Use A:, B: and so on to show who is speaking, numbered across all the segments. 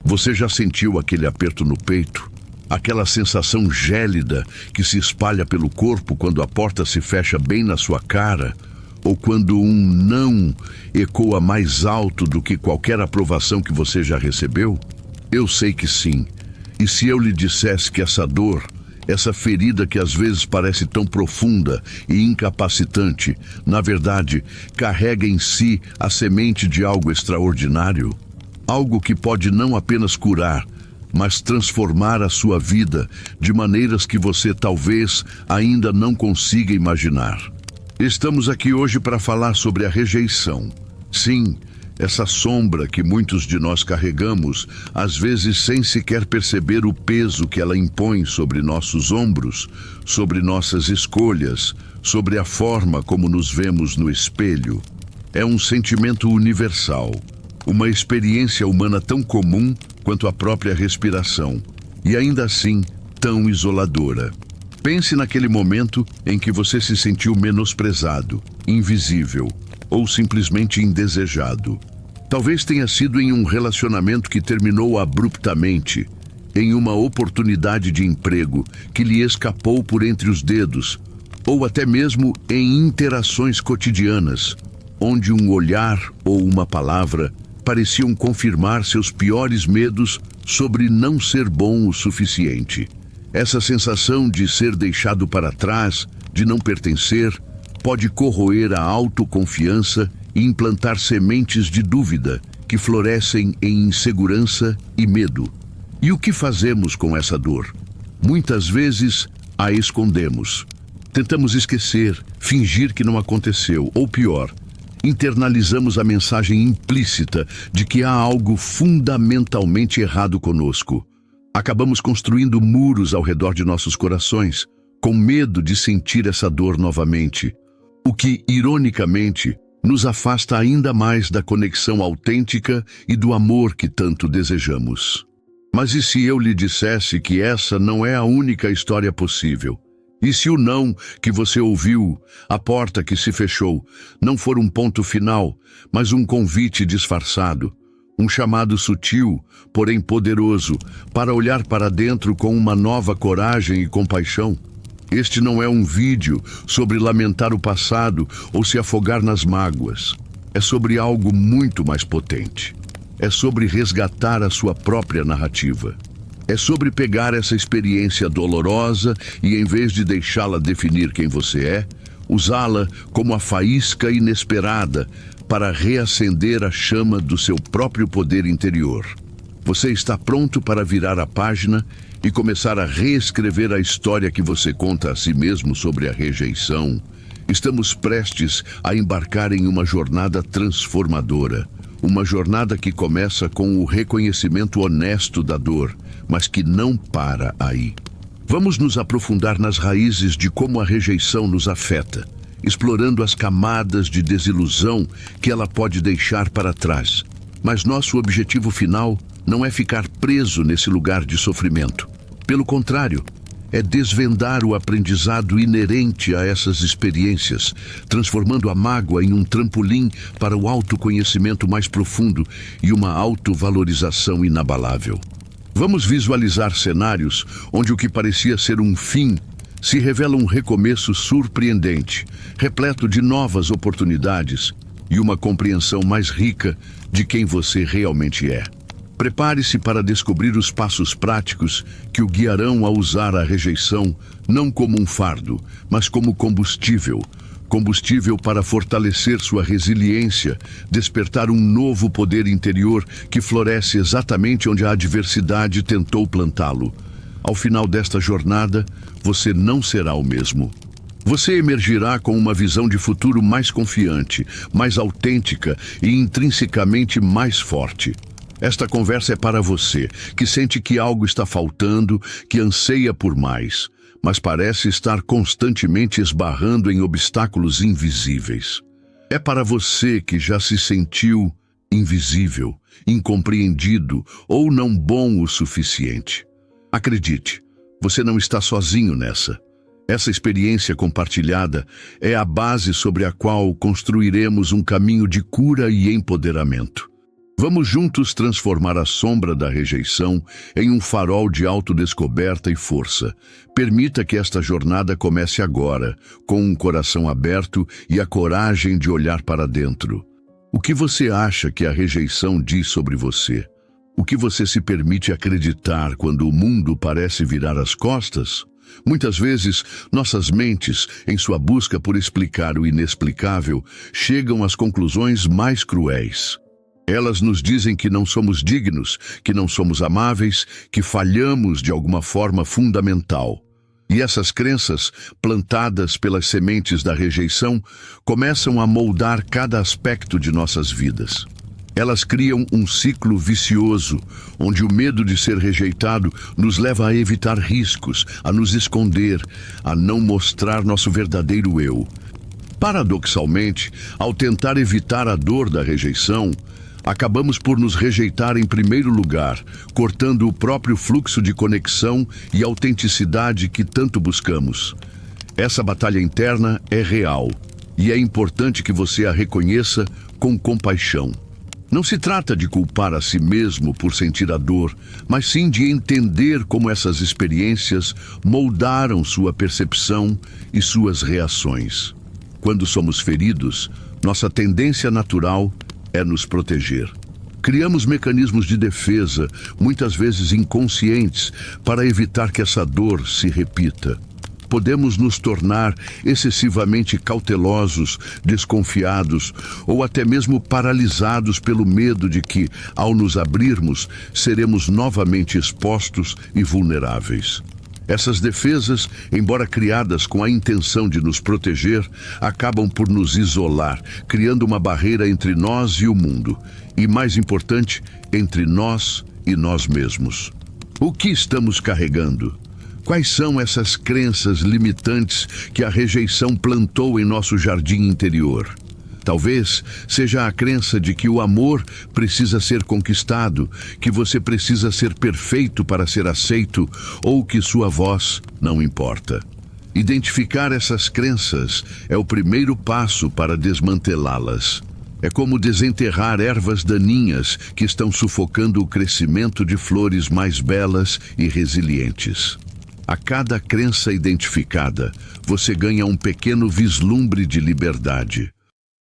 A: Você já sentiu aquele aperto no peito? Aquela sensação gélida que se espalha pelo corpo quando a porta se fecha bem na sua cara? Ou quando um não ecoa mais alto do que qualquer aprovação que você já recebeu? Eu sei que sim. E se eu lhe dissesse que essa dor, essa ferida que às vezes parece tão profunda e incapacitante, na verdade, carrega em si a semente de algo extraordinário? Algo que pode não apenas curar, mas transformar a sua vida de maneiras que você talvez ainda não consiga imaginar. Estamos aqui hoje para falar sobre a rejeição. Sim, essa sombra que muitos de nós carregamos, às vezes sem sequer perceber o peso que ela impõe sobre nossos ombros, sobre nossas escolhas, sobre a forma como nos vemos no espelho. É um sentimento universal, uma experiência humana tão comum quanto a própria respiração, e ainda assim tão isoladora. Pense naquele momento em que você se sentiu menosprezado, invisível ou simplesmente indesejado. Talvez tenha sido em um relacionamento que terminou abruptamente, em uma oportunidade de emprego que lhe escapou por entre os dedos, ou até mesmo em interações cotidianas, onde um olhar ou uma palavra pareciam confirmar seus piores medos sobre não ser bom o suficiente. Essa sensação de ser deixado para trás, de não pertencer, pode corroer a autoconfiança e implantar sementes de dúvida que florescem em insegurança e medo. E o que fazemos com essa dor? Muitas vezes a escondemos. Tentamos esquecer, fingir que não aconteceu, ou pior, internalizamos a mensagem implícita de que há algo fundamentalmente errado conosco. Acabamos construindo muros ao redor de nossos corações, com medo de sentir essa dor novamente, o que, ironicamente, nos afasta ainda mais da conexão autêntica e do amor que tanto desejamos. Mas e se eu lhe dissesse que essa não é a única história possível? E se o não que você ouviu, a porta que se fechou, não for um ponto final, mas um convite disfarçado? Um chamado sutil, porém poderoso, para olhar para dentro com uma nova coragem e compaixão? Este não é um vídeo sobre lamentar o passado ou se afogar nas mágoas. É sobre algo muito mais potente. É sobre resgatar a sua própria narrativa. É sobre pegar essa experiência dolorosa e, em vez de deixá-la definir quem você é, usá-la como a faísca inesperada para reacender a chama do seu próprio poder interior. Você está pronto para virar a página e começar a reescrever a história que você conta a si mesmo sobre a rejeição? Estamos prestes a embarcar em uma jornada transformadora. Uma jornada que começa com o reconhecimento honesto da dor, mas que não para aí. Vamos nos aprofundar nas raízes de como a rejeição nos afeta, explorando as camadas de desilusão que ela pode deixar para trás. Mas nosso objetivo final não é ficar preso nesse lugar de sofrimento. Pelo contrário, é desvendar o aprendizado inerente a essas experiências, transformando a mágoa em um trampolim para o autoconhecimento mais profundo e uma autovalorização inabalável. Vamos visualizar cenários onde o que parecia ser um fim se revela um recomeço surpreendente, repleto de novas oportunidades e uma compreensão mais rica de quem você realmente é. Prepare-se para descobrir os passos práticos que o guiarão a usar a rejeição não como um fardo, mas como combustível. Combustível para fortalecer sua resiliência, despertar um novo poder interior que floresce exatamente onde a adversidade tentou plantá-lo. Ao final desta jornada, você não será o mesmo. Você emergirá com uma visão de futuro mais confiante, mais autêntica e intrinsecamente mais forte. Esta conversa é para você, que sente que algo está faltando, que anseia por mais, mas parece estar constantemente esbarrando em obstáculos invisíveis. É para você que já se sentiu invisível, incompreendido ou não bom o suficiente. Acredite, você não está sozinho nessa. Essa experiência compartilhada é a base sobre a qual construiremos um caminho de cura e empoderamento. Vamos juntos transformar a sombra da rejeição em um farol de autodescoberta e força. Permita que esta jornada comece agora, com um coração aberto e a coragem de olhar para dentro. O que você acha que a rejeição diz sobre você? O que você se permite acreditar quando o mundo parece virar as costas? Muitas vezes, nossas mentes, em sua busca por explicar o inexplicável, chegam às conclusões mais cruéis. Elas nos dizem que não somos dignos, que não somos amáveis, que falhamos de alguma forma fundamental. E essas crenças, plantadas pelas sementes da rejeição, começam a moldar cada aspecto de nossas vidas. Elas criam um ciclo vicioso, onde o medo de ser rejeitado nos leva a evitar riscos, a nos esconder, a não mostrar nosso verdadeiro eu. Paradoxalmente, ao tentar evitar a dor da rejeição, acabamos por nos rejeitar em primeiro lugar, cortando o próprio fluxo de conexão e autenticidade que tanto buscamos. Essa batalha interna é real, e é importante que você a reconheça com compaixão. Não se trata de culpar a si mesmo por sentir a dor, mas sim de entender como essas experiências moldaram sua percepção e suas reações. Quando somos feridos, nossa tendência natural é nos proteger. Criamos mecanismos de defesa, muitas vezes inconscientes, para evitar que essa dor se repita. Podemos nos tornar excessivamente cautelosos, desconfiados ou até mesmo paralisados pelo medo de que, ao nos abrirmos, seremos novamente expostos e vulneráveis. Essas defesas, embora criadas com a intenção de nos proteger, acabam por nos isolar, criando uma barreira entre nós e o mundo, e, mais importante, entre nós e nós mesmos. O que estamos carregando? Quais são essas crenças limitantes que a rejeição plantou em nosso jardim interior? Talvez seja a crença de que o amor precisa ser conquistado, que você precisa ser perfeito para ser aceito ou que sua voz não importa. Identificar essas crenças é o primeiro passo para desmantelá-las. É como desenterrar ervas daninhas que estão sufocando o crescimento de flores mais belas e resilientes. A cada crença identificada, você ganha um pequeno vislumbre de liberdade.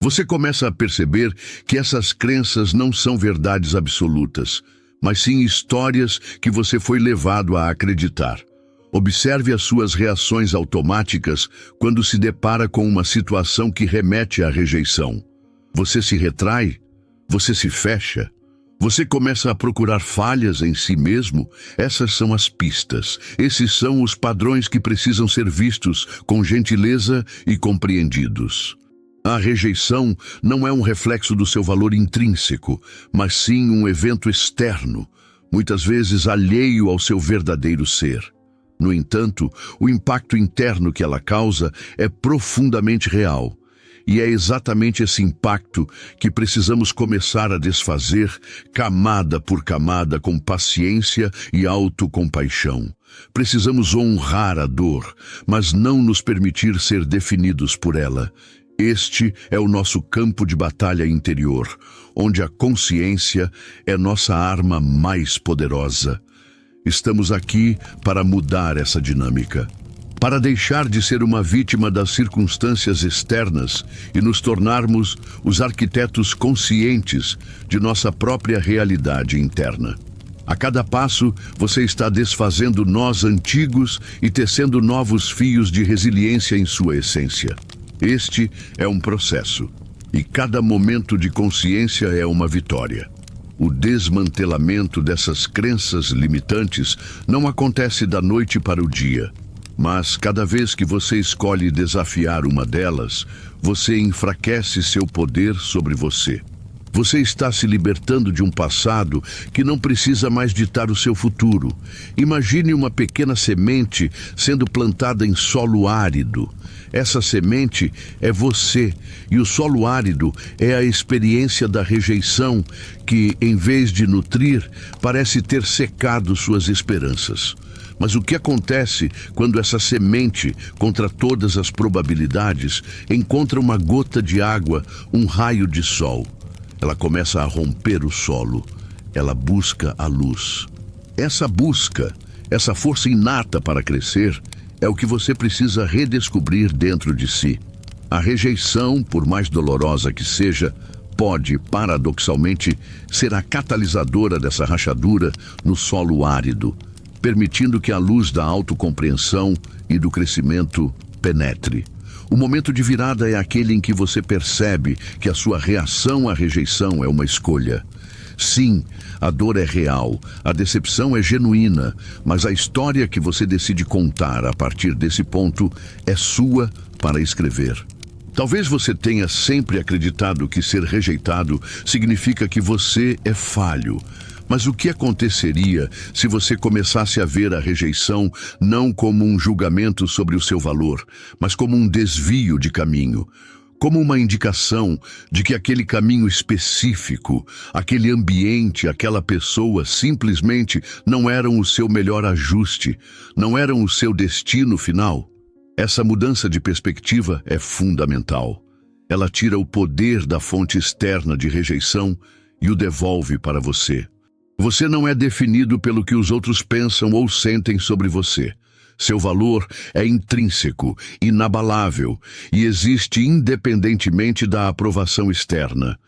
A: Você começa a perceber que essas crenças não são verdades absolutas, mas sim histórias que você foi levado a acreditar. Observe as suas reações automáticas quando se depara com uma situação que remete à rejeição. Você se retrai? Você se fecha? Você começa a procurar falhas em si mesmo? Essas são as pistas. Esses são os padrões que precisam ser vistos com gentileza e compreendidos. A rejeição não é um reflexo do seu valor intrínseco, mas sim um evento externo, muitas vezes alheio ao seu verdadeiro ser. No entanto, o impacto interno que ela causa é profundamente real. E é exatamente esse impacto que precisamos começar a desfazer, camada por camada, com paciência e autocompaixão. Precisamos honrar a dor, mas não nos permitir ser definidos por ela. Este é o nosso campo de batalha interior, onde a consciência é nossa arma mais poderosa. Estamos aqui para mudar essa dinâmica, para deixar de ser uma vítima das circunstâncias externas e nos tornarmos os arquitetos conscientes de nossa própria realidade interna. A cada passo, você está desfazendo nós antigos e tecendo novos fios de resiliência em sua essência. Este é um processo, e cada momento de consciência é uma vitória. O desmantelamento dessas crenças limitantes não acontece da noite para o dia, mas cada vez que você escolhe desafiar uma delas, você enfraquece seu poder sobre você. Você está se libertando de um passado que não precisa mais ditar o seu futuro. Imagine uma pequena semente sendo plantada em solo árido. Essa semente é você, e o solo árido é a experiência da rejeição que, em vez de nutrir, parece ter secado suas esperanças. Mas o que acontece quando essa semente, contra todas as probabilidades, encontra uma gota de água, um raio de sol? Ela começa a romper o solo. Ela busca a luz. Essa busca, essa força inata para crescer, é o que você precisa redescobrir dentro de si. A rejeição, por mais dolorosa que seja, pode, paradoxalmente, ser a catalisadora dessa rachadura no solo árido, permitindo que a luz da autocompreensão e do crescimento penetre. O momento de virada é aquele em que você percebe que a sua reação à rejeição é uma escolha. Sim, a dor é real, a decepção é genuína, mas a história que você decide contar a partir desse ponto é sua para escrever. Talvez você tenha sempre acreditado que ser rejeitado significa que você é falho. Mas o que aconteceria se você começasse a ver a rejeição não como um julgamento sobre o seu valor, mas como um desvio de caminho? Como uma indicação de que aquele caminho específico, aquele ambiente, aquela pessoa simplesmente não eram o seu melhor ajuste, não eram o seu destino final? Essa mudança de perspectiva é fundamental. Ela tira o poder da fonte externa de rejeição e o devolve para você. Você não é definido pelo que os outros pensam ou sentem sobre você. Seu valor é intrínseco, inabalável e existe independentemente da aprovação externa.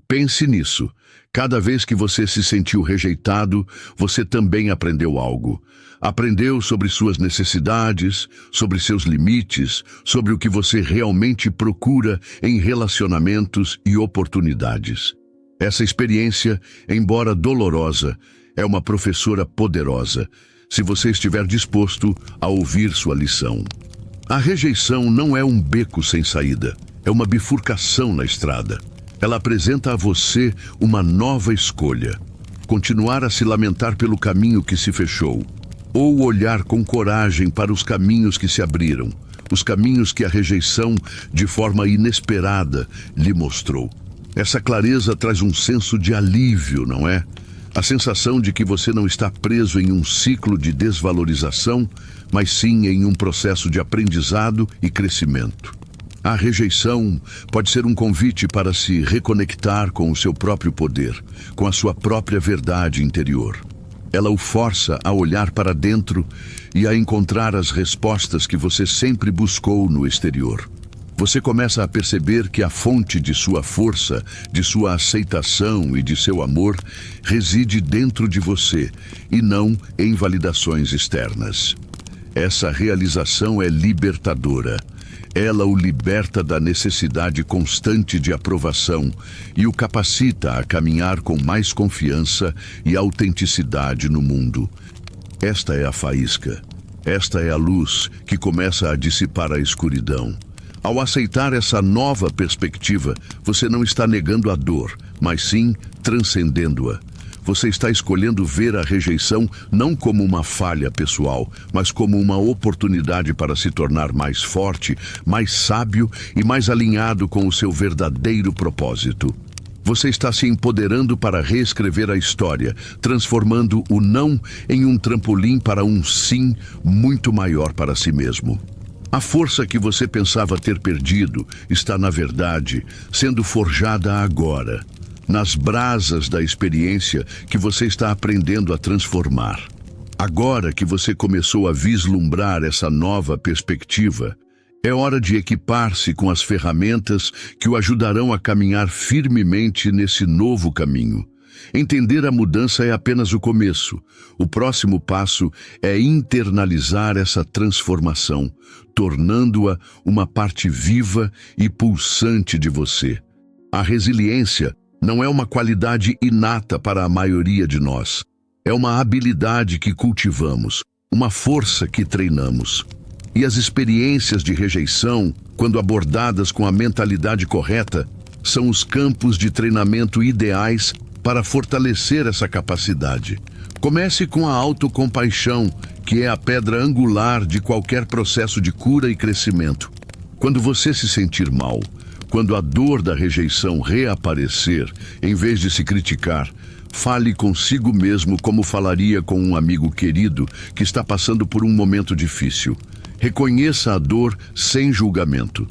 A: Pense nisso. Cada vez que você se sentiu rejeitado, você também aprendeu algo. Aprendeu sobre suas necessidades, sobre seus limites, sobre o que você realmente procura em relacionamentos e oportunidades. Essa experiência, embora dolorosa, é uma professora poderosa, se você estiver disposto a ouvir sua lição. A rejeição não é um beco sem saída, é uma bifurcação na estrada. Ela apresenta a você uma nova escolha: continuar a se lamentar pelo caminho que se fechou, ou olhar com coragem para os caminhos que se abriram, os caminhos que a rejeição, de forma inesperada, lhe mostrou. Essa clareza traz um senso de alívio, não é? A sensação de que você não está preso em um ciclo de desvalorização, mas sim em um processo de aprendizado e crescimento. A rejeição pode ser um convite para se reconectar com o seu próprio poder, com a sua própria verdade interior. Ela o força a olhar para dentro e a encontrar as respostas que você sempre buscou no exterior. Você começa a perceber que a fonte de sua força, de sua aceitação e de seu amor reside dentro de você e não em validações externas. Essa realização é libertadora. Ela o liberta da necessidade constante de aprovação e o capacita a caminhar com mais confiança e autenticidade no mundo. Esta é a faísca. Esta é a luz que começa a dissipar a escuridão. Ao aceitar essa nova perspectiva, você não está negando a dor, mas sim transcendendo-a. Você está escolhendo ver a rejeição não como uma falha pessoal, mas como uma oportunidade para se tornar mais forte, mais sábio e mais alinhado com o seu verdadeiro propósito. Você está se empoderando para reescrever a história, transformando o não em um trampolim para um sim muito maior para si mesmo. A força que você pensava ter perdido está, na verdade, sendo forjada agora, nas brasas da experiência que você está aprendendo a transformar. Agora que você começou a vislumbrar essa nova perspectiva, é hora de equipar-se com as ferramentas que o ajudarão a caminhar firmemente nesse novo caminho. Entender a mudança é apenas o começo. O próximo passo é internalizar essa transformação, tornando-a uma parte viva e pulsante de você. A resiliência não é uma qualidade inata para a maioria de nós. É uma habilidade que cultivamos, uma força que treinamos. E as experiências de rejeição, quando abordadas com a mentalidade correta, são os campos de treinamento ideais para fortalecer essa capacidade. Comece com a autocompaixão, que é a pedra angular de qualquer processo de cura e crescimento. Quando você se sentir mal, quando a dor da rejeição reaparecer, em vez de se criticar, fale consigo mesmo como falaria com um amigo querido que está passando por um momento difícil. Reconheça a dor sem julgamento.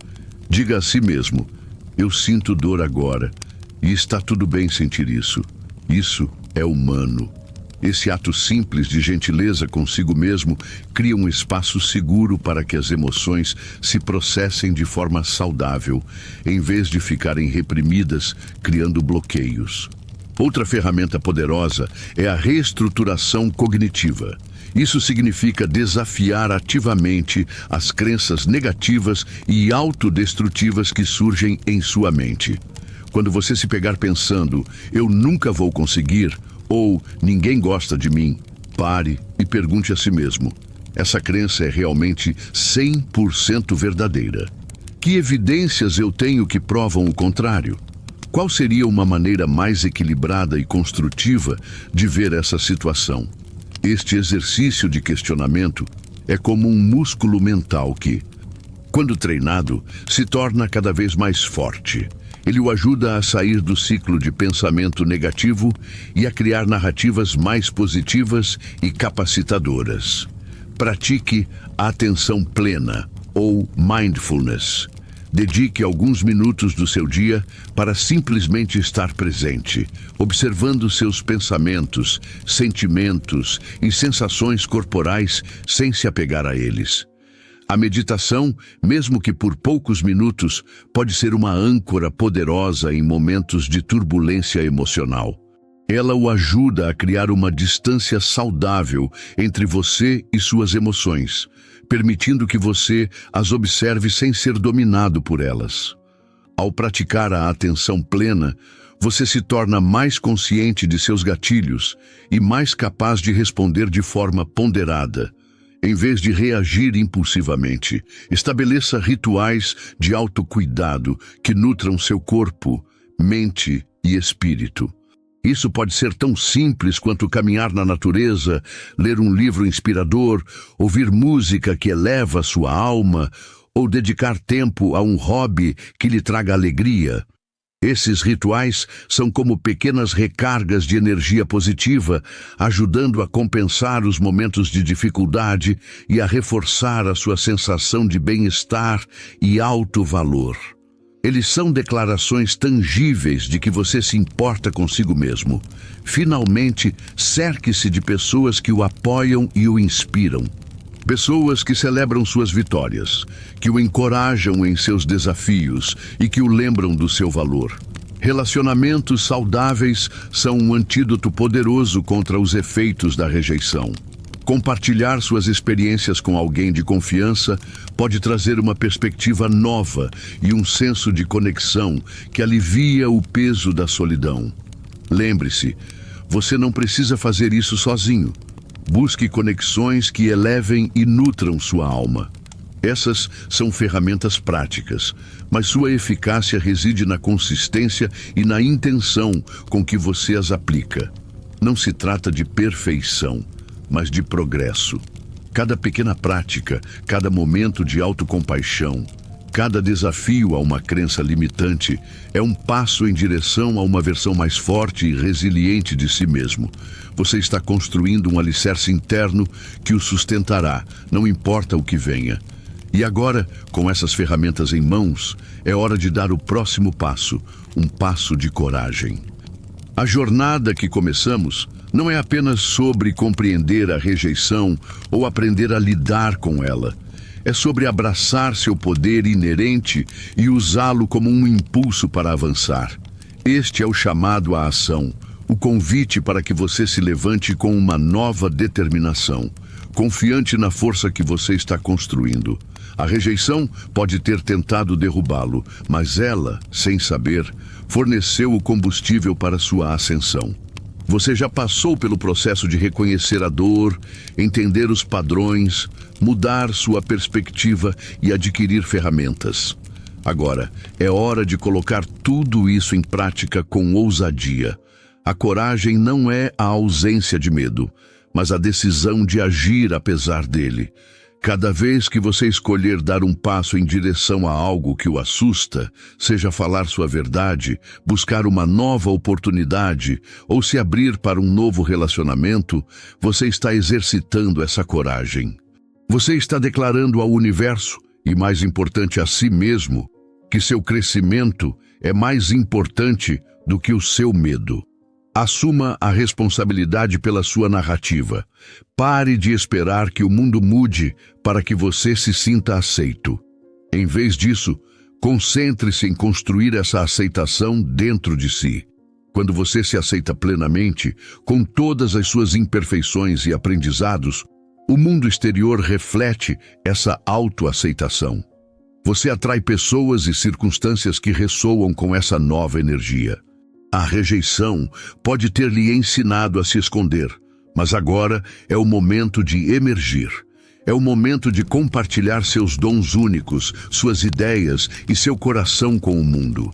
A: Diga a si mesmo: eu sinto dor agora. E está tudo bem sentir isso. Isso é humano. Esse ato simples de gentileza consigo mesmo cria um espaço seguro para que as emoções se processem de forma saudável, em vez de ficarem reprimidas, criando bloqueios. Outra ferramenta poderosa é a reestruturação cognitiva. Isso significa desafiar ativamente as crenças negativas e autodestrutivas que surgem em sua mente. Quando você se pegar pensando, eu nunca vou conseguir, ou ninguém gosta de mim, pare e pergunte a si mesmo, essa crença é realmente 100% verdadeira? Que evidências eu tenho que provam o contrário? Qual seria uma maneira mais equilibrada e construtiva de ver essa situação? Este exercício de questionamento é como um músculo mental que, quando treinado, se torna cada vez mais forte. Ele o ajuda a sair do ciclo de pensamento negativo e a criar narrativas mais positivas e capacitadoras. Pratique a atenção plena, ou mindfulness. Dedique alguns minutos do seu dia para simplesmente estar presente, observando seus pensamentos, sentimentos e sensações corporais sem se apegar a eles. A meditação, mesmo que por poucos minutos, pode ser uma âncora poderosa em momentos de turbulência emocional. Ela o ajuda a criar uma distância saudável entre você e suas emoções, permitindo que você as observe sem ser dominado por elas. Ao praticar a atenção plena, você se torna mais consciente de seus gatilhos e mais capaz de responder de forma ponderada. Em vez de reagir impulsivamente, estabeleça rituais de autocuidado que nutram seu corpo, mente e espírito. Isso pode ser tão simples quanto caminhar na natureza, ler um livro inspirador, ouvir música que eleva sua alma, ou dedicar tempo a um hobby que lhe traga alegria. Esses rituais são como pequenas recargas de energia positiva, ajudando a compensar os momentos de dificuldade e a reforçar a sua sensação de bem-estar e alto valor. Eles são declarações tangíveis de que você se importa consigo mesmo. Finalmente, cerque-se de pessoas que o apoiam e o inspiram. Pessoas que celebram suas vitórias, que o encorajam em seus desafios e que o lembram do seu valor. Relacionamentos saudáveis são um antídoto poderoso contra os efeitos da rejeição. Compartilhar suas experiências com alguém de confiança pode trazer uma perspectiva nova e um senso de conexão que alivia o peso da solidão. Lembre-se, você não precisa fazer isso sozinho. Busque conexões que elevem e nutram sua alma. Essas são ferramentas práticas, mas sua eficácia reside na consistência e na intenção com que você as aplica. Não se trata de perfeição, mas de progresso. Cada pequena prática, cada momento de autocompaixão, cada desafio a uma crença limitante é um passo em direção a uma versão mais forte e resiliente de si mesmo. Você está construindo um alicerce interno que o sustentará, não importa o que venha. E agora, com essas ferramentas em mãos, é hora de dar o próximo passo, um passo de coragem. A jornada que começamos não é apenas sobre compreender a rejeição ou aprender a lidar com ela. É sobre abraçar seu poder inerente e usá-lo como um impulso para avançar. Este é o chamado à ação, o convite para que você se levante com uma nova determinação, confiante na força que você está construindo. A rejeição pode ter tentado derrubá-lo, mas ela, sem saber, forneceu o combustível para sua ascensão. Você já passou pelo processo de reconhecer a dor, entender os padrões, mudar sua perspectiva e adquirir ferramentas. Agora, é hora de colocar tudo isso em prática com ousadia. A coragem não é a ausência de medo, mas a decisão de agir apesar dele. Cada vez que você escolher dar um passo em direção a algo que o assusta, seja falar sua verdade, buscar uma nova oportunidade ou se abrir para um novo relacionamento, você está exercitando essa coragem. Você está declarando ao universo, e mais importante a si mesmo, que seu crescimento é mais importante do que o seu medo. Assuma a responsabilidade pela sua narrativa. Pare de esperar que o mundo mude para que você se sinta aceito. Em vez disso, concentre-se em construir essa aceitação dentro de si. Quando você se aceita plenamente, com todas as suas imperfeições e aprendizados, o mundo exterior reflete essa autoaceitação. Você atrai pessoas e circunstâncias que ressoam com essa nova energia. A rejeição pode ter lhe ensinado a se esconder, mas agora é o momento de emergir. É o momento de compartilhar seus dons únicos, suas ideias e seu coração com o mundo.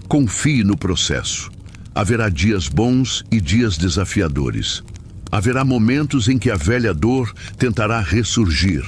A: Confie no processo. Haverá dias bons e dias desafiadores. Haverá momentos em que a velha dor tentará ressurgir.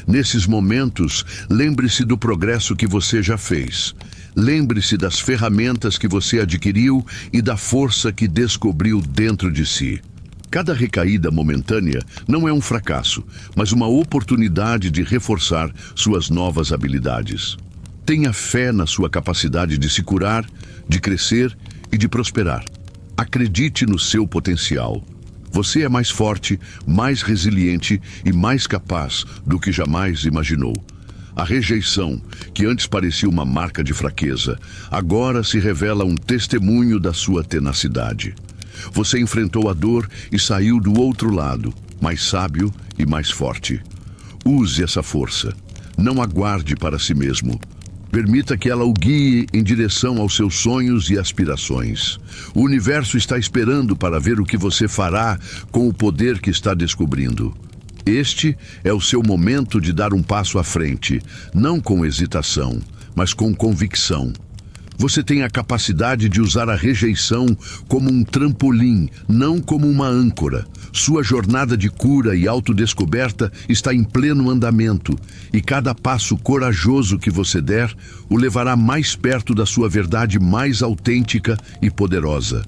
A: Nesses momentos, lembre-se do progresso que você já fez. Lembre-se das ferramentas que você adquiriu e da força que descobriu dentro de si. Cada recaída momentânea não é um fracasso, mas uma oportunidade de reforçar suas novas habilidades. Tenha fé na sua capacidade de se curar, de crescer e de prosperar. Acredite no seu potencial. Você é mais forte, mais resiliente e mais capaz do que jamais imaginou. A rejeição, que antes parecia uma marca de fraqueza, agora se revela um testemunho da sua tenacidade. Você enfrentou a dor e saiu do outro lado, mais sábio e mais forte. Use essa força. Não aguarde para si mesmo. Permita que ela o guie em direção aos seus sonhos e aspirações. O universo está esperando para ver o que você fará com o poder que está descobrindo. Este é o seu momento de dar um passo à frente, não com hesitação, mas com convicção. Você tem a capacidade de usar a rejeição como um trampolim, não como uma âncora. Sua jornada de cura e autodescoberta está em pleno andamento, e cada passo corajoso que você der o levará mais perto da sua verdade mais autêntica e poderosa.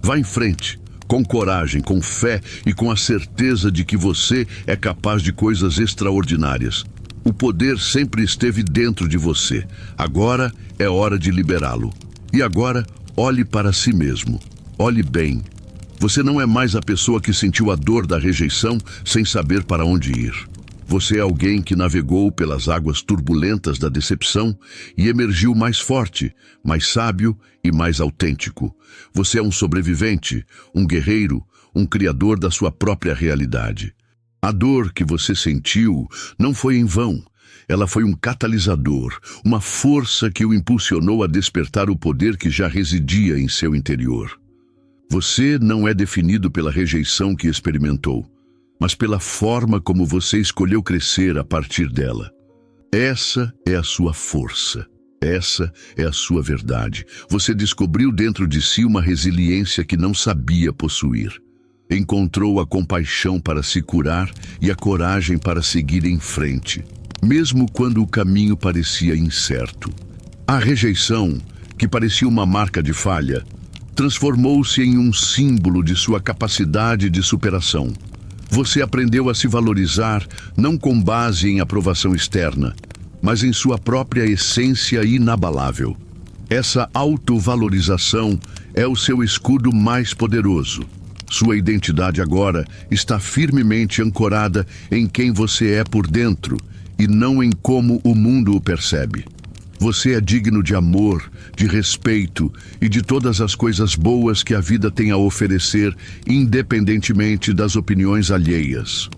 A: Vá em frente, com coragem, com fé e com a certeza de que você é capaz de coisas extraordinárias. O poder sempre esteve dentro de você. Agora é hora de liberá-lo. E agora, olhe para si mesmo. Olhe bem. Você não é mais a pessoa que sentiu a dor da rejeição sem saber para onde ir. Você é alguém que navegou pelas águas turbulentas da decepção e emergiu mais forte, mais sábio e mais autêntico. Você é um sobrevivente, um guerreiro, um criador da sua própria realidade. A dor que você sentiu não foi em vão. Ela foi um catalisador, uma força que o impulsionou a despertar o poder que já residia em seu interior. Você não é definido pela rejeição que experimentou, mas pela forma como você escolheu crescer a partir dela. Essa é a sua força. Essa é a sua verdade. Você descobriu dentro de si uma resiliência que não sabia possuir. Encontrou a compaixão para se curar e a coragem para seguir em frente, mesmo quando o caminho parecia incerto. A rejeição, que parecia uma marca de falha, transformou-se em um símbolo de sua capacidade de superação. Você aprendeu a se valorizar não com base em aprovação externa, mas em sua própria essência inabalável. Essa autovalorização é o seu escudo mais poderoso. Sua identidade agora está firmemente ancorada em quem você é por dentro e não em como o mundo o percebe. Você é digno de amor, de respeito e de todas as coisas boas que a vida tem a oferecer, independentemente das opiniões alheias.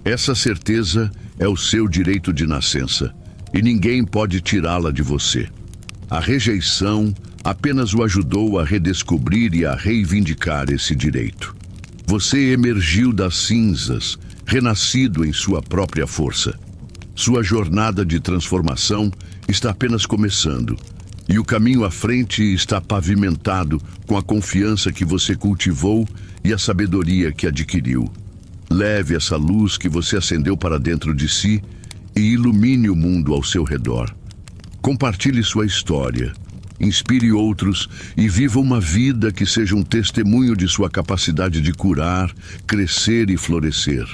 A: Essa certeza é o seu direito de nascença e ninguém pode tirá-la de você. A rejeição apenas o ajudou a redescobrir e a reivindicar esse direito. Você emergiu das cinzas, renascido em sua própria força. Sua jornada de transformação está apenas começando, e o caminho à frente está pavimentado com a confiança que você cultivou e a sabedoria que adquiriu. Leve essa luz que você acendeu para dentro de si e ilumine o mundo ao seu redor. Compartilhe sua história. Inspire outros e viva uma vida que seja um testemunho de sua capacidade de curar, crescer e florescer.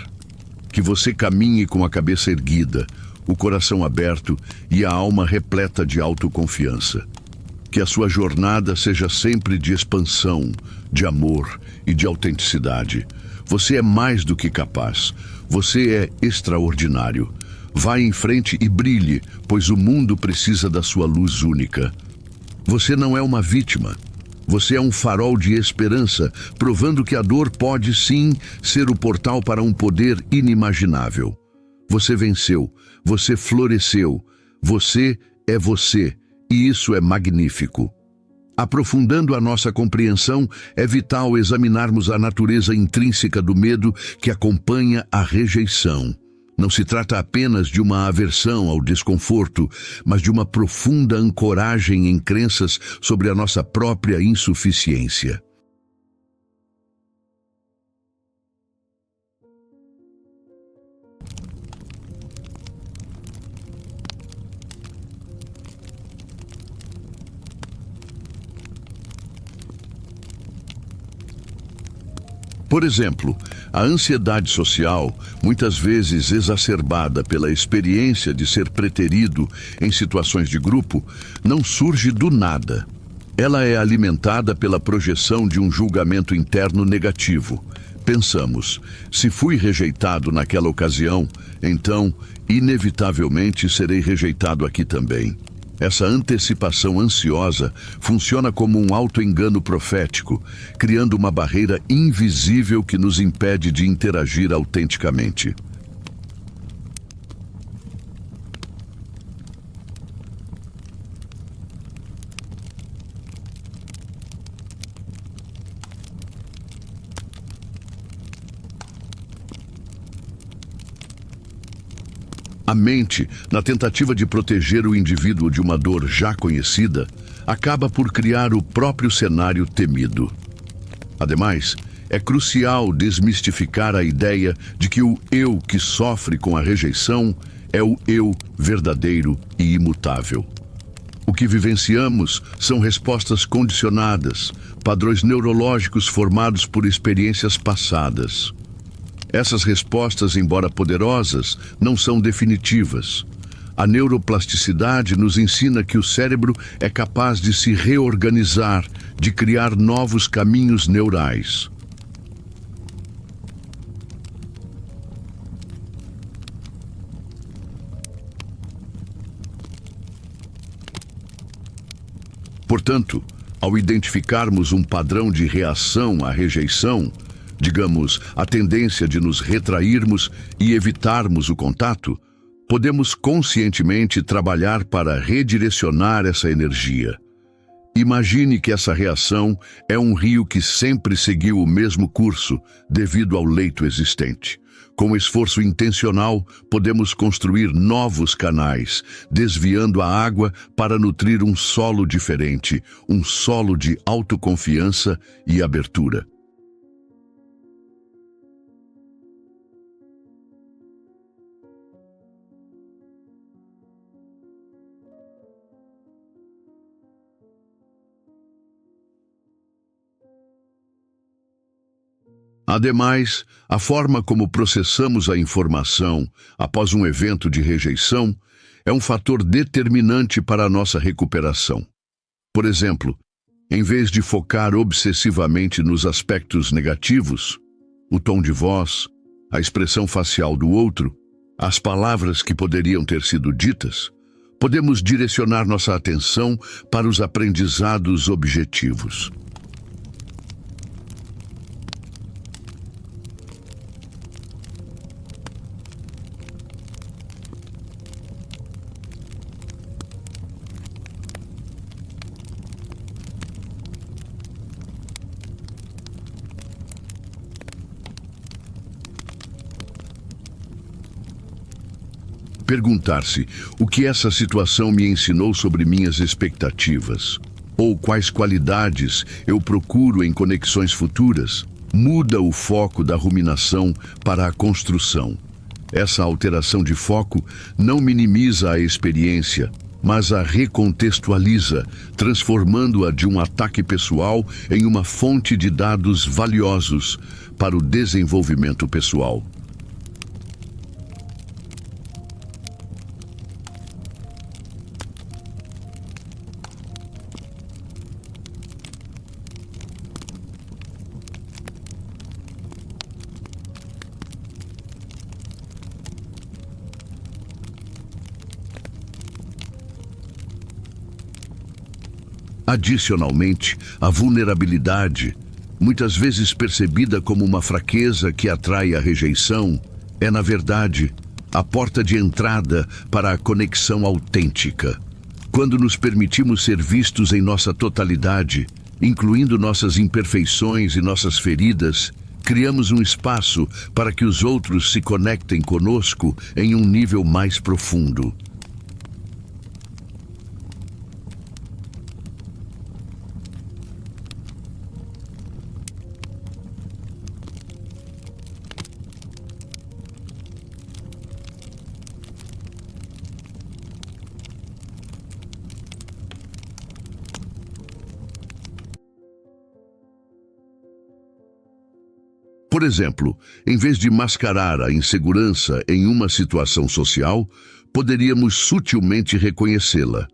A: Que você caminhe com a cabeça erguida, o coração aberto e a alma repleta de autoconfiança. Que a sua jornada seja sempre de expansão, de amor e de autenticidade. Você é mais do que capaz. Você é extraordinário. Vá em frente e brilhe, pois o mundo precisa da sua luz única. Você não é uma vítima. Você é um farol de esperança, provando que a dor pode sim ser o portal para um poder inimaginável. Você venceu. Você floresceu. Você é você. E isso é magnífico. Aprofundando a nossa compreensão, é vital examinarmos a natureza intrínseca do medo que acompanha a rejeição. Não se trata apenas de uma aversão ao desconforto, mas de uma profunda ancoragem em crenças sobre a nossa própria insuficiência. Por exemplo, a ansiedade social, muitas vezes exacerbada pela experiência de ser preterido em situações de grupo, não surge do nada. Ela é alimentada pela projeção de um julgamento interno negativo. Pensamos, se fui rejeitado naquela ocasião, então, inevitavelmente serei rejeitado aqui também. Essa antecipação ansiosa funciona como um auto-engano profético, criando uma barreira invisível que nos impede de interagir autenticamente. A mente, na tentativa de proteger o indivíduo de uma dor já conhecida, acaba por criar o próprio cenário temido. Ademais, é crucial desmistificar a ideia de que o eu que sofre com a rejeição é o eu verdadeiro e imutável. O que vivenciamos são respostas condicionadas, padrões neurológicos formados por experiências passadas. Essas respostas, embora poderosas, não são definitivas. A neuroplasticidade nos ensina que o cérebro é capaz de se reorganizar, de criar novos caminhos neurais. Portanto, ao identificarmos um padrão de reação à rejeição, digamos, a tendência de nos retrairmos e evitarmos o contato, podemos conscientemente trabalhar para redirecionar essa energia. Imagine que essa reação é um rio que sempre seguiu o mesmo curso devido ao leito existente. Com esforço intencional, podemos construir novos canais, desviando a água para nutrir um solo diferente, um solo de autoconfiança e abertura. Ademais, a forma como processamos a informação após um evento de rejeição é um fator determinante para a nossa recuperação. Por exemplo, em vez de focar obsessivamente nos aspectos negativos, o tom de voz, a expressão facial do outro, as palavras que poderiam ter sido ditas, podemos direcionar nossa atenção para os aprendizados objetivos. Perguntar-se o que essa situação me ensinou sobre minhas expectativas, ou quais qualidades eu procuro em conexões futuras, muda o foco da ruminação para a construção. Essa alteração de foco não minimiza a experiência, mas a recontextualiza, transformando-a de um ataque pessoal em uma fonte de dados valiosos para o desenvolvimento pessoal. Adicionalmente, a vulnerabilidade, muitas vezes percebida como uma fraqueza que atrai a rejeição, é, na verdade, a porta de entrada para a conexão autêntica. Quando nos permitimos ser vistos em nossa totalidade, incluindo nossas imperfeições e nossas feridas, criamos um espaço para que os outros se conectem conosco em um nível mais profundo. Por exemplo, em vez de mascarar a insegurança em uma situação social, poderíamos sutilmente reconhecê-la,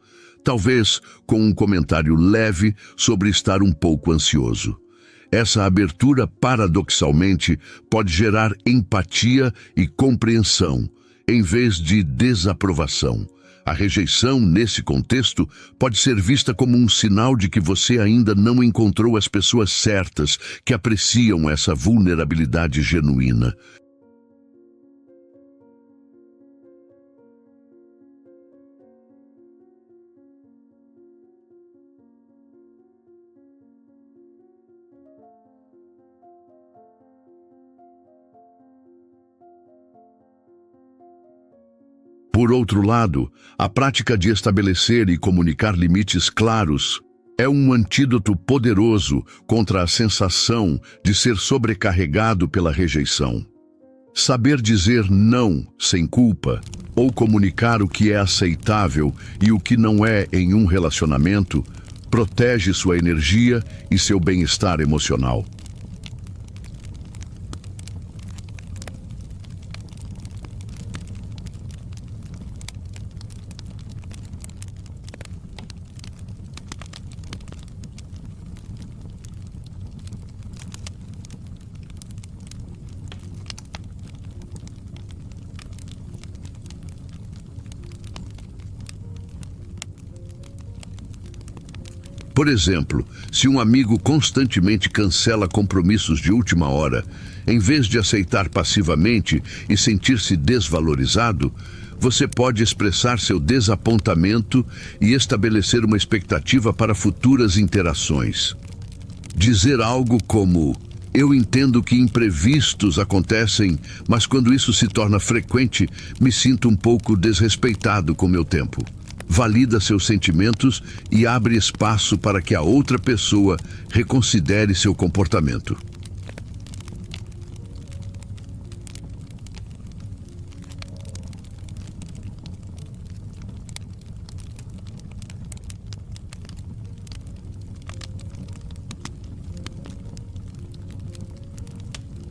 A: talvez com um comentário leve sobre estar um pouco ansioso. Essa abertura, paradoxalmente, pode gerar empatia e compreensão, em vez de desaprovação. A rejeição, nesse contexto, pode ser vista como um sinal de que você ainda não encontrou as pessoas certas que apreciam essa vulnerabilidade genuína. Por outro lado, a prática de estabelecer e comunicar limites claros é um antídoto poderoso contra a sensação de ser sobrecarregado pela rejeição. Saber dizer não sem culpa, ou comunicar o que é aceitável e o que não é em um relacionamento, protege sua energia e seu bem-estar emocional. Por exemplo, se um amigo constantemente cancela compromissos de última hora, em vez de aceitar passivamente e sentir-se desvalorizado, você pode expressar seu desapontamento e estabelecer uma expectativa para futuras interações. Dizer algo como: "Eu entendo que imprevistos acontecem, mas quando isso se torna frequente, me sinto um pouco desrespeitado com meu tempo." Valida seus sentimentos e abre espaço para que a outra pessoa reconsidere seu comportamento.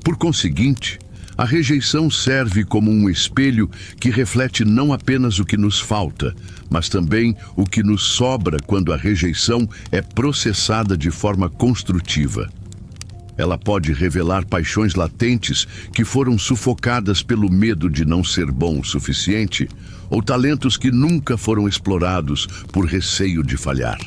A: Por conseguinte, a rejeição serve como um espelho que reflete não apenas o que nos falta, mas também o que nos sobra quando a rejeição é processada de forma construtiva. Ela pode revelar paixões latentes que foram sufocadas pelo medo de não ser bom o suficiente, ou talentos que nunca foram explorados por receio de falhar.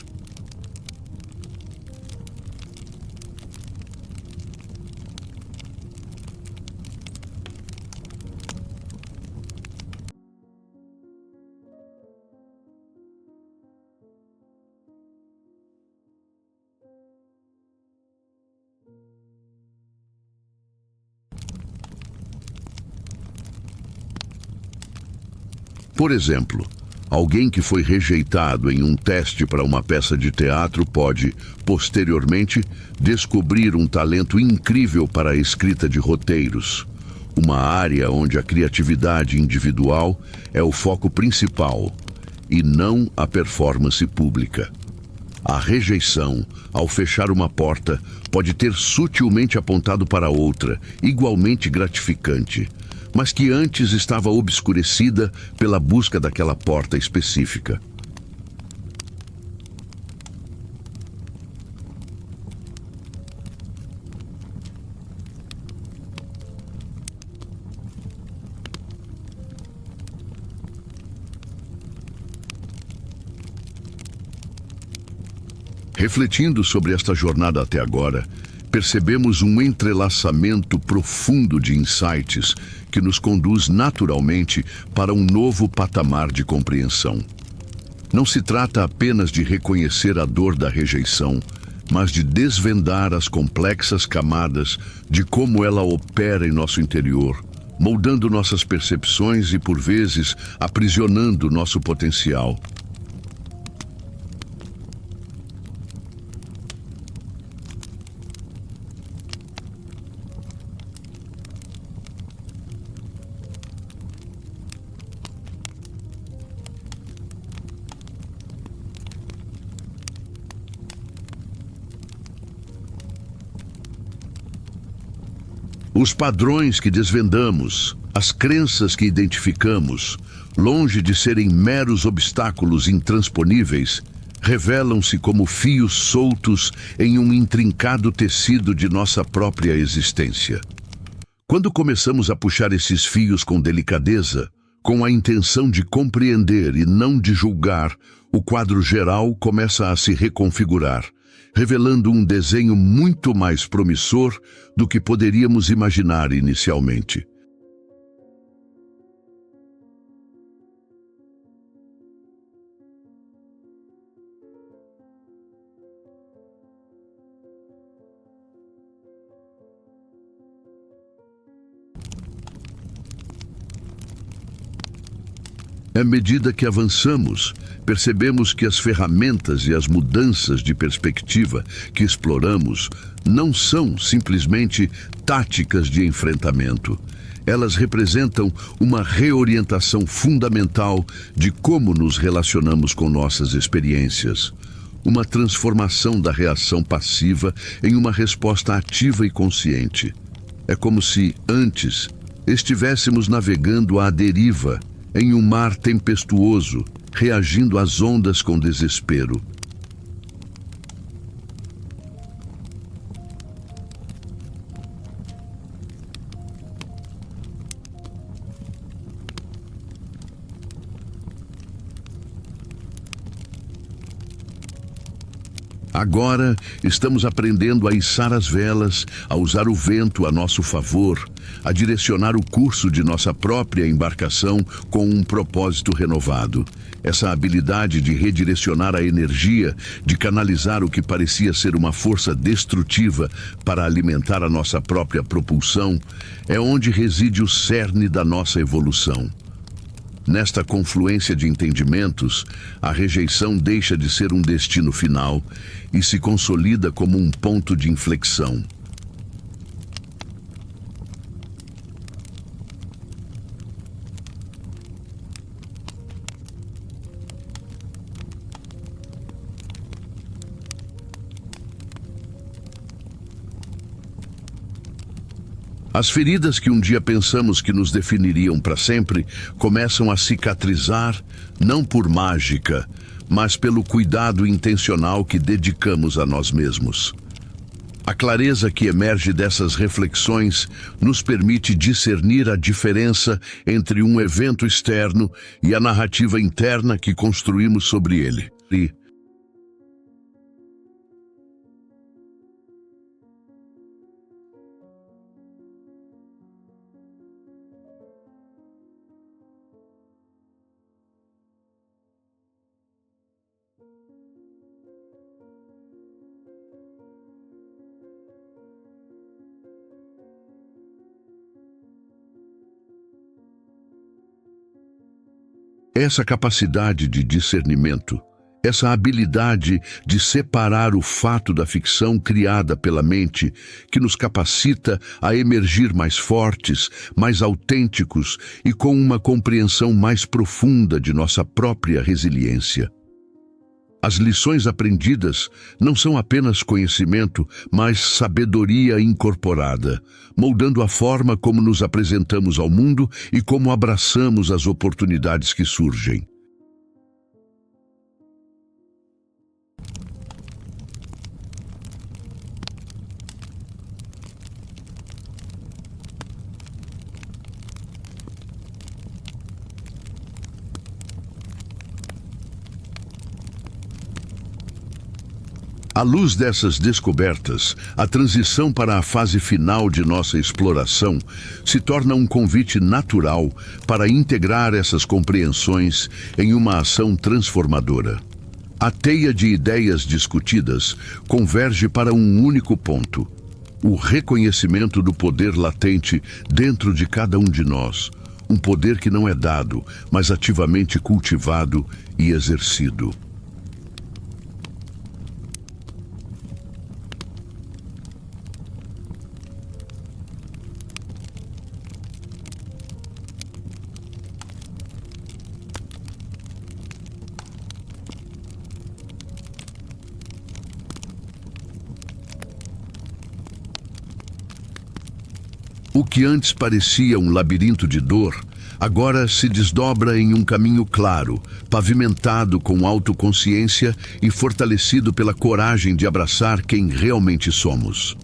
A: Por exemplo, alguém que foi rejeitado em um teste para uma peça de teatro pode, posteriormente, descobrir um talento incrível para a escrita de roteiros, uma área onde a criatividade individual é o foco principal e não a performance pública. A rejeição, ao fechar uma porta, pode ter sutilmente apontado para outra, igualmente gratificante, mas que antes estava obscurecida pela busca daquela porta específica. Refletindo sobre esta jornada até agora, percebemos um entrelaçamento profundo de insights que nos conduz naturalmente para um novo patamar de compreensão. Não se trata apenas de reconhecer a dor da rejeição, mas de desvendar as complexas camadas de como ela opera em nosso interior, moldando nossas percepções e, por vezes, aprisionando nosso potencial. Os padrões que desvendamos, as crenças que identificamos, longe de serem meros obstáculos intransponíveis, revelam-se como fios soltos em um intrincado tecido de nossa própria existência. Quando começamos a puxar esses fios com delicadeza, com a intenção de compreender e não de julgar, o quadro geral começa a se reconfigurar, revelando um desenho muito mais promissor do que poderíamos imaginar inicialmente. À medida que avançamos, percebemos que as ferramentas e as mudanças de perspectiva que exploramos não são simplesmente táticas de enfrentamento. Elas representam uma reorientação fundamental de como nos relacionamos com nossas experiências. Uma transformação da reação passiva em uma resposta ativa e consciente. É como se, antes, estivéssemos navegando à deriva, em um mar tempestuoso, reagindo às ondas com desespero. Agora, estamos aprendendo a içar as velas, a usar o vento a nosso favor, a direcionar o curso de nossa própria embarcação com um propósito renovado. Essa habilidade de redirecionar a energia, de canalizar o que parecia ser uma força destrutiva para alimentar a nossa própria propulsão, é onde reside o cerne da nossa evolução. Nesta confluência de entendimentos, a rejeição deixa de ser um destino final e se consolida como um ponto de inflexão. As feridas que um dia pensamos que nos definiriam para sempre começam a cicatrizar, não por mágica, mas pelo cuidado intencional que dedicamos a nós mesmos. A clareza que emerge dessas reflexões nos permite discernir a diferença entre um evento externo e a narrativa interna que construímos sobre ele. Essa capacidade de discernimento, essa habilidade de separar o fato da ficção criada pela mente, que nos capacita a emergir mais fortes, mais autênticos e com uma compreensão mais profunda de nossa própria resiliência. As lições aprendidas não são apenas conhecimento, mas sabedoria incorporada, moldando a forma como nos apresentamos ao mundo e como abraçamos as oportunidades que surgem. À luz dessas descobertas, a transição para a fase final de nossa exploração se torna um convite natural para integrar essas compreensões em uma ação transformadora. A teia de ideias discutidas converge para um único ponto: o reconhecimento do poder latente dentro de cada um de nós, um poder que não é dado, mas ativamente cultivado e exercido. O que antes parecia um labirinto de dor, agora se desdobra em um caminho claro, pavimentado com autoconsciência e fortalecido pela coragem de abraçar quem realmente somos.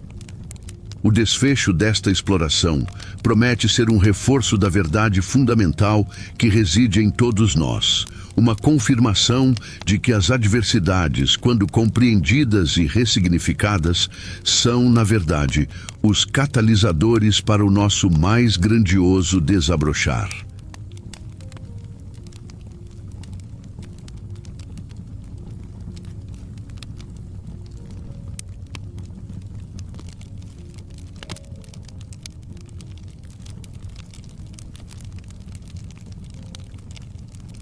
A: O desfecho desta exploração promete ser um reforço da verdade fundamental que reside em todos nós, uma confirmação de que as adversidades, quando compreendidas e ressignificadas, são, na verdade, os catalisadores para o nosso mais grandioso desabrochar.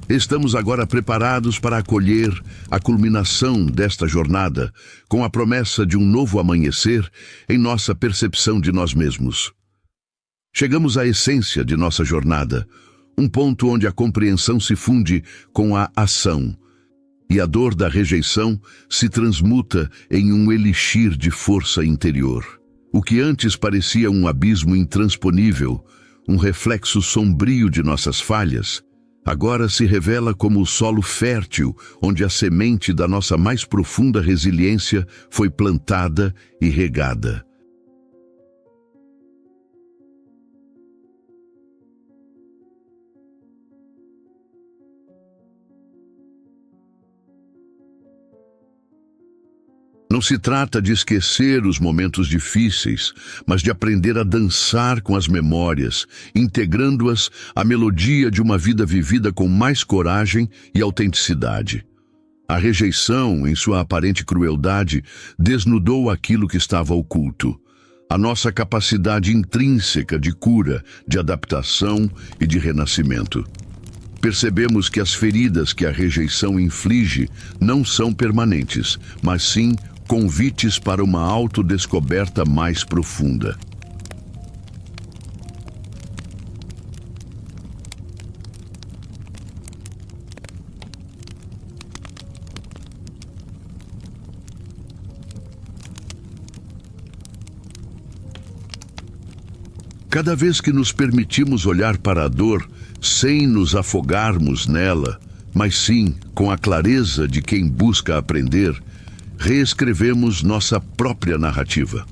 A: Estamos agora preparados para acolher a culminação desta jornada, com a promessa de um novo amanhecer em nossa percepção de nós mesmos. Chegamos à essência de nossa jornada, um ponto onde a compreensão se funde com a ação, e a dor da rejeição se transmuta em um elixir de força interior. O que antes parecia um abismo intransponível, um reflexo sombrio de nossas falhas, agora se revela como o solo fértil onde a semente da nossa mais profunda resiliência foi plantada e regada. Não se trata de esquecer os momentos difíceis, mas de aprender a dançar com as memórias, integrando-as à melodia de uma vida vivida com mais coragem e autenticidade. A rejeição, em sua aparente crueldade, desnudou aquilo que estava oculto. A nossa capacidade intrínseca de cura, de adaptação e de renascimento. Percebemos que as feridas que a rejeição inflige não são permanentes, mas sim convites para uma autodescoberta mais profunda. Cada vez que nos permitimos olhar para a dor sem nos afogarmos nela, mas sim com a clareza de quem busca aprender, reescrevemos nossa própria narrativa.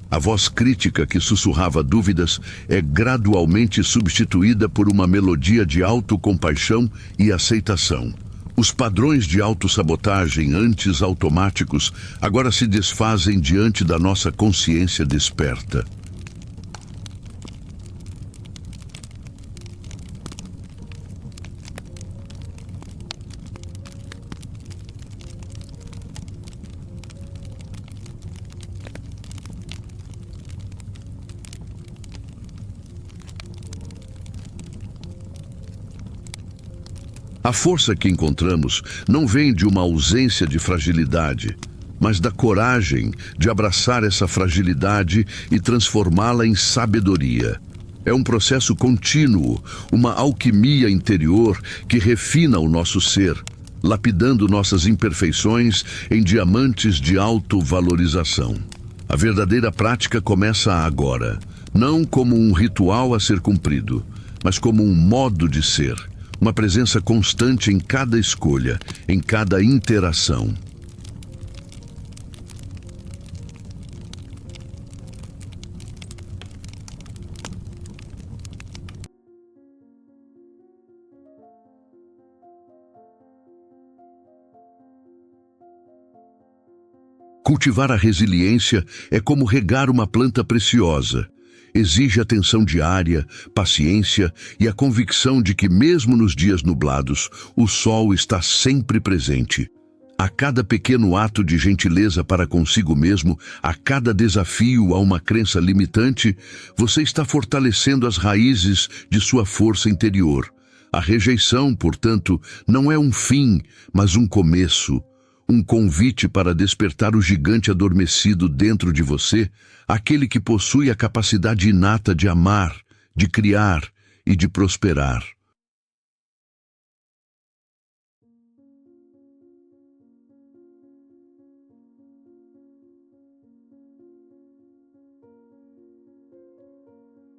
A: A voz crítica que sussurrava dúvidas é gradualmente substituída por uma melodia de autocompaixão e aceitação. Os padrões de autossabotagem antes automáticos agora se desfazem diante da nossa consciência desperta. A força que encontramos não vem de uma ausência de fragilidade, mas da coragem de abraçar essa fragilidade e transformá-la em sabedoria. É um processo contínuo, uma alquimia interior que refina o nosso ser, lapidando nossas imperfeições em diamantes de autovalorização. A verdadeira prática começa agora, não como um ritual a ser cumprido, mas como um modo de ser. Uma presença constante em cada escolha, em cada interação. Cultivar a resiliência é como regar uma planta preciosa. Exige atenção diária, paciência e a convicção de que, mesmo nos dias nublados, o sol está sempre presente. A cada pequeno ato de gentileza para consigo mesmo, a cada desafio a uma crença limitante, você está fortalecendo as raízes de sua força interior. A rejeição, portanto, não é um fim, mas um começo. Um convite para despertar o gigante adormecido dentro de você, aquele que possui a capacidade inata de amar, de criar e de prosperar.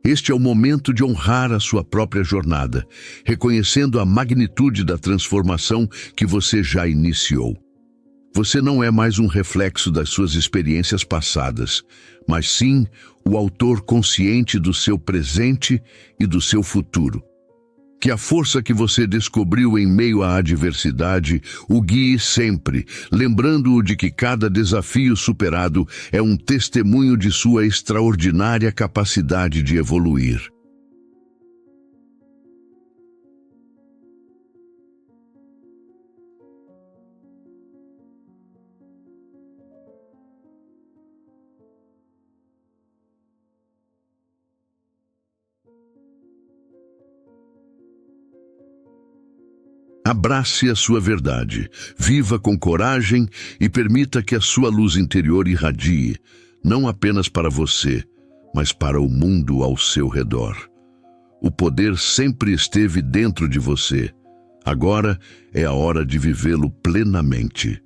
A: Este é o momento de honrar a sua própria jornada, reconhecendo a magnitude da transformação que você já iniciou. Você não é mais um reflexo das suas experiências passadas, mas sim o autor consciente do seu presente e do seu futuro. Que a força que você descobriu em meio à adversidade o guie sempre, lembrando-o de que cada desafio superado é um testemunho de sua extraordinária capacidade de evoluir. Abrace a sua verdade, viva com coragem e permita que a sua luz interior irradie, não apenas para você, mas para o mundo ao seu redor. O poder sempre esteve dentro de você. Agora é a hora de vivê-lo plenamente.